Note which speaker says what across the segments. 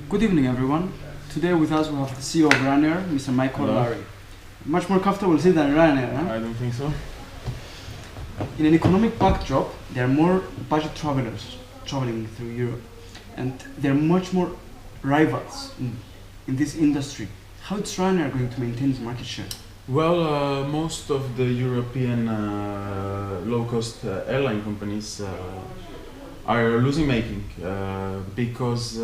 Speaker 1: Good evening, everyone. Today with us we have the CEO of Ryanair, Mr. Michael
Speaker 2: Hello.
Speaker 1: Lowry. Much more comfortable seat than Ryanair, huh?
Speaker 2: I don't think so.
Speaker 1: In an economic backdrop, there are more budget travelers traveling through Europe, and there are much more rivals in this industry. How is Ryanair going to maintain its market share?
Speaker 2: Well, most of the European low-cost airline companies are losing making because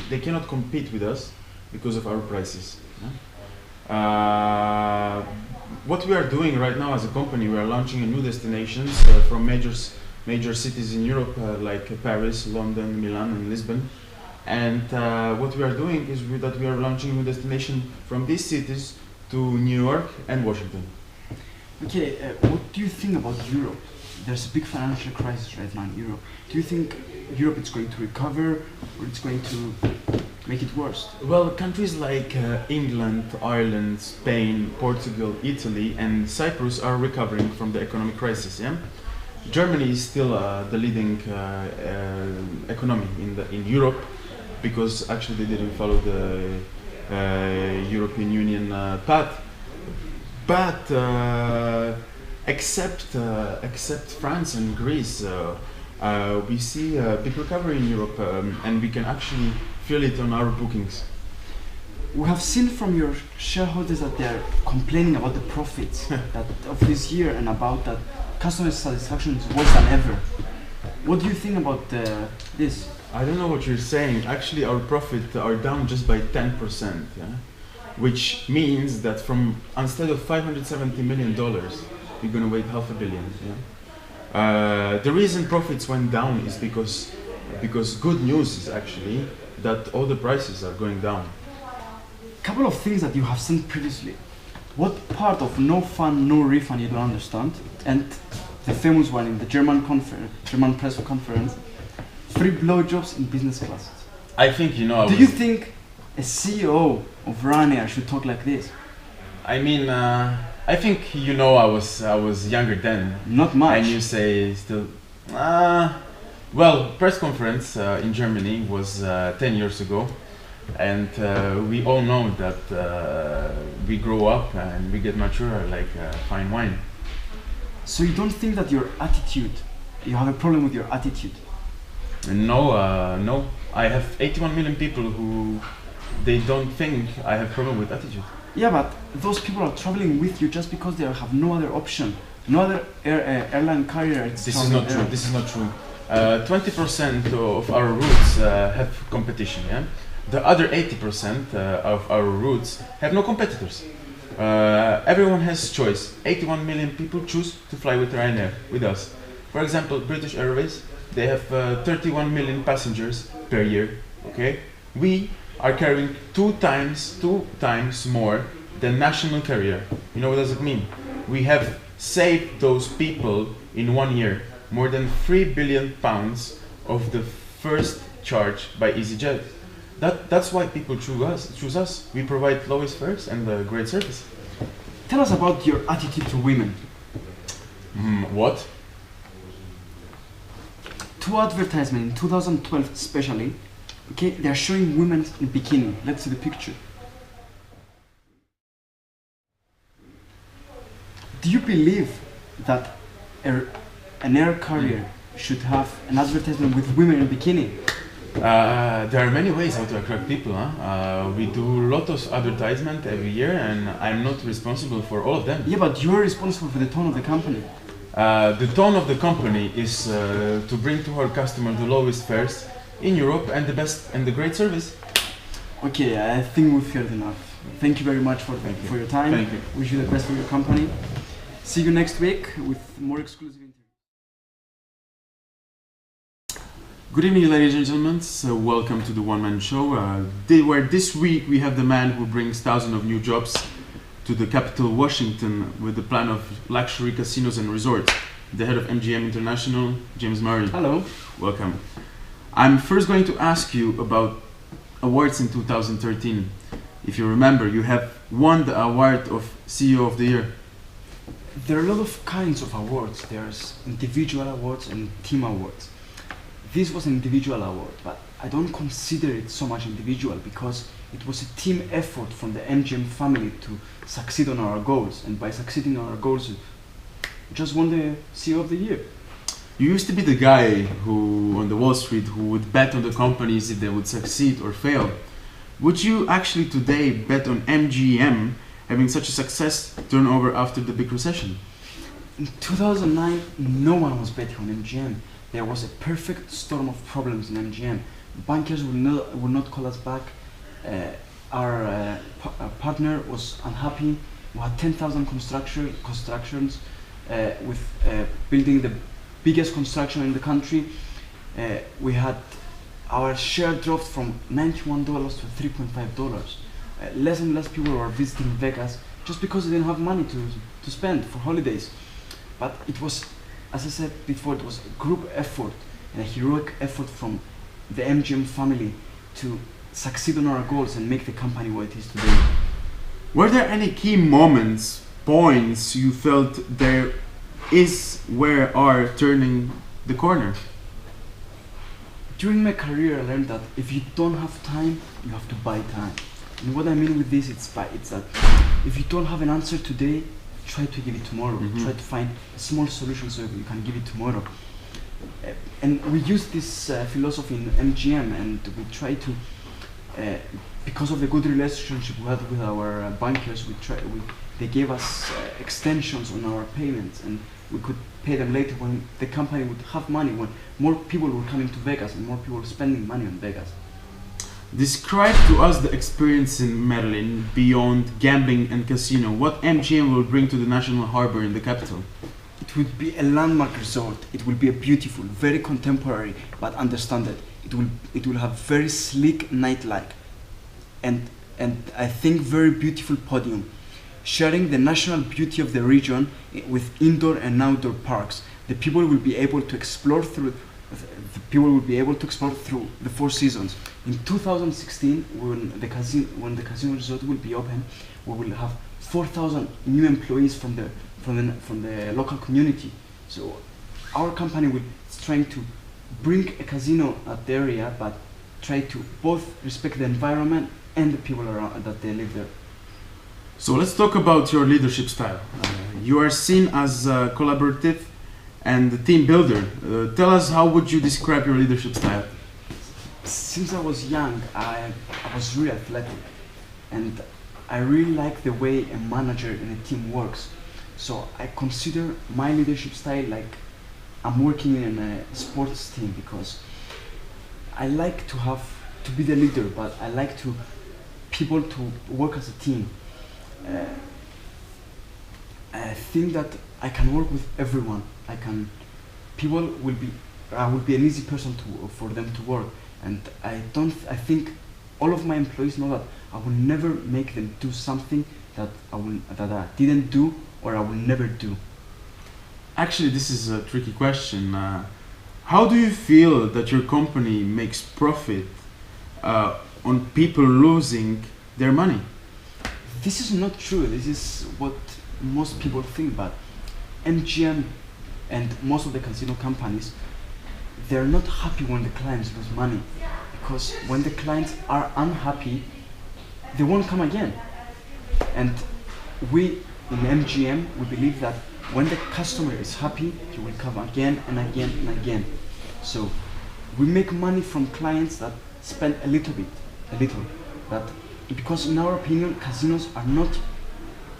Speaker 2: they cannot compete with us because of our prices. What we are doing right now as a company, we are launching a new destinations from major cities in Europe like Paris, London, Milan, and Lisbon. And what we are doing is that we are launching a new destination from these cities to New York and Washington.
Speaker 1: Okay, what do you think about Europe? There's a big financial crisis right now in Europe. Do you think Europe is going to recover, or it's going to make it worse?
Speaker 2: Well, countries like England, Ireland, Spain, Portugal, Italy, and Cyprus are recovering from the economic crisis. Yeah, Germany is still the leading economy in Europe because actually they didn't follow the European Union path. But except France and Greece, we see a big recovery in Europe, and we can actually feel it on our bookings.
Speaker 1: We have seen from your shareholders that they are complaining about the profits that of this year and about that customer satisfaction is worse than ever. What do you think about this?
Speaker 2: I don't know what you're saying. Actually, our profits are down just by 10%, yeah? Which means that instead of $570 million, we're going to wait $500 million. Yeah? The reason profits went down is because good news is actually that all the prices are going down.
Speaker 1: Couple of things that you have seen previously. What part of no fun, no refund you don't understand? And the famous one in the German press conference, free blowjobs in business class.
Speaker 2: I think
Speaker 1: Do you think a CEO of Ryanair should talk like this?
Speaker 2: I mean, I think I was younger then.
Speaker 1: Not much.
Speaker 2: And you say still. Well, press conference in Germany was 10 years ago, and we all know that we grow up and we get mature like fine wine.
Speaker 1: So you don't think that you have a problem with your attitude?
Speaker 2: No. I have 81 million people who they don't think I have problem with attitude.
Speaker 1: Yeah, but those people are traveling with you just because they have no other option, no other airline carrier.
Speaker 2: This is not true. This is not true. 20% of our routes have competition. Yeah, the other 80% of our routes have no competitors. Everyone has choice. 81 million people choose to fly with Ryanair, with us. For example, British Airways, they have 31 million passengers per year. Okay, we are carrying two times more than national carrier. You know what does it mean? We have saved those people in 1 year more than £3 billion of the first charge by EasyJet. That's why people choose us. We provide lowest fares and great service.
Speaker 1: Tell us about your attitude to women.
Speaker 2: What?
Speaker 1: Two advertisements in 2012 especially, okay, they are showing women in bikini. Let's see the picture. Do you believe that an air carrier should have an advertisement with women in bikini?
Speaker 2: There are many ways how to attract people. We do a lot of advertisement every year, and I'm not responsible for all of them.
Speaker 1: Yeah, but you're responsible for the tone of the company.
Speaker 2: The tone of the company is to bring to our customer the lowest fares in Europe and the best and the great service.
Speaker 1: Okay, I think we've heard enough. Thank you very much for your time.
Speaker 2: Thank you.
Speaker 1: Wish you the best for your company. See you next week with more exclusive interviews.
Speaker 2: Good evening, ladies and gentlemen. So welcome to the One Man Show. Where this week we have the man who brings thousands of new jobs to the capital, Washington, with the plan of luxury casinos and resorts. The head of MGM International, James Murray.
Speaker 1: Hello.
Speaker 2: Welcome. I'm first going to ask you about awards in 2013. If you remember, you have won the award of CEO of the Year.
Speaker 1: There are a lot of kinds of awards. There's individual awards and team awards. This was an individual award, but I don't consider it so much individual, because it was a team effort from the MGM family to succeed on our goals, and by succeeding on our goals, we just won the CEO of the Year.
Speaker 2: You used to be the guy who, on the Wall Street, who would bet on the companies if they would succeed or fail. Would you actually today bet on MGM having such a success turnover after the big recession?
Speaker 1: In 2009, no one was betting on MGM. There was a perfect storm of problems in MGM. Bankers would not call us back. Our partner was unhappy. We had 10,000 constructions with building the biggest construction in the country. We had our share dropped from $91 to $3.5. Less and less people were visiting Vegas just because they didn't have money to spend for holidays. But it was, as I said before, it was a group effort and a heroic effort from the MGM family to succeed on our goals and make the company what it is today.
Speaker 2: Were there any key moments, points you felt there is where are turning the corner?
Speaker 1: During my career, I learned that if you don't have time, you have to buy time. And what I mean with this, it's that if you don't have an answer today, try to give it tomorrow. Try to find a small solution so you can give it tomorrow. And we use this philosophy in MGM, and we try to, because of the good relationship we had with our bankers, they gave us extensions on our payments, and we could pay them later when the company would have money, when more people were coming to Vegas and more people were spending money on Vegas.
Speaker 2: Describe to us the experience in Medellin beyond gambling and casino. What MGM will bring to the National Harbor in the capital?
Speaker 1: It would be a landmark resort. It will be a beautiful, very contemporary, but understated. It will have very sleek nightlife, and I think very beautiful podium, sharing the national beauty of the region with indoor and outdoor parks. The people will be able to explore through the four seasons. In 2016, when the casino resort will be open, we will have 4,000 new employees from the local community. So our company will trying to bring a casino at the area, but try to both respect the environment and the people around that they live there.
Speaker 2: So let's talk about your leadership style. You are seen as collaborative and a team builder. Tell us, how would you describe your leadership style?
Speaker 1: Since I was young, I was really athletic, and I really like the way a manager in a team works. So I consider my leadership style like I'm working in a sports team, because I like to be the leader, but I like people to work as a team. I think that I can work with everyone. I will be an easy person for them to work, and I think all of my employees know that I will never make them do something that I didn't do or I will never do.
Speaker 2: Actually, this is a tricky question. How do you feel that your company makes profit on people losing their money?
Speaker 1: This is not true. This is what most people think, but MGM and most of the casino companies, they're not happy when the clients lose money, because when the clients are unhappy, they won't come again. And we in MGM, we believe that when the customer is happy, he will come again and again and again. So we make money from clients that spend a little, because in our opinion, casinos are not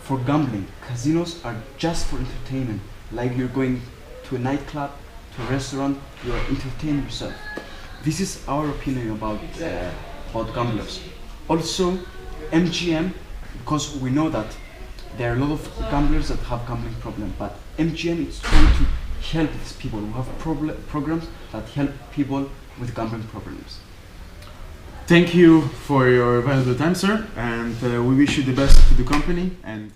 Speaker 1: for gambling. Casinos are just for entertainment. Like you're going to a nightclub, to a restaurant, you are entertaining yourself. This is our opinion about gamblers. Also, MGM, because we know that there are a lot of gamblers that have gambling problems, but MGM is trying to help these people. We have programs that help people with gambling problems.
Speaker 2: Thank you for your valuable time, sir, and we wish you the best to the company. And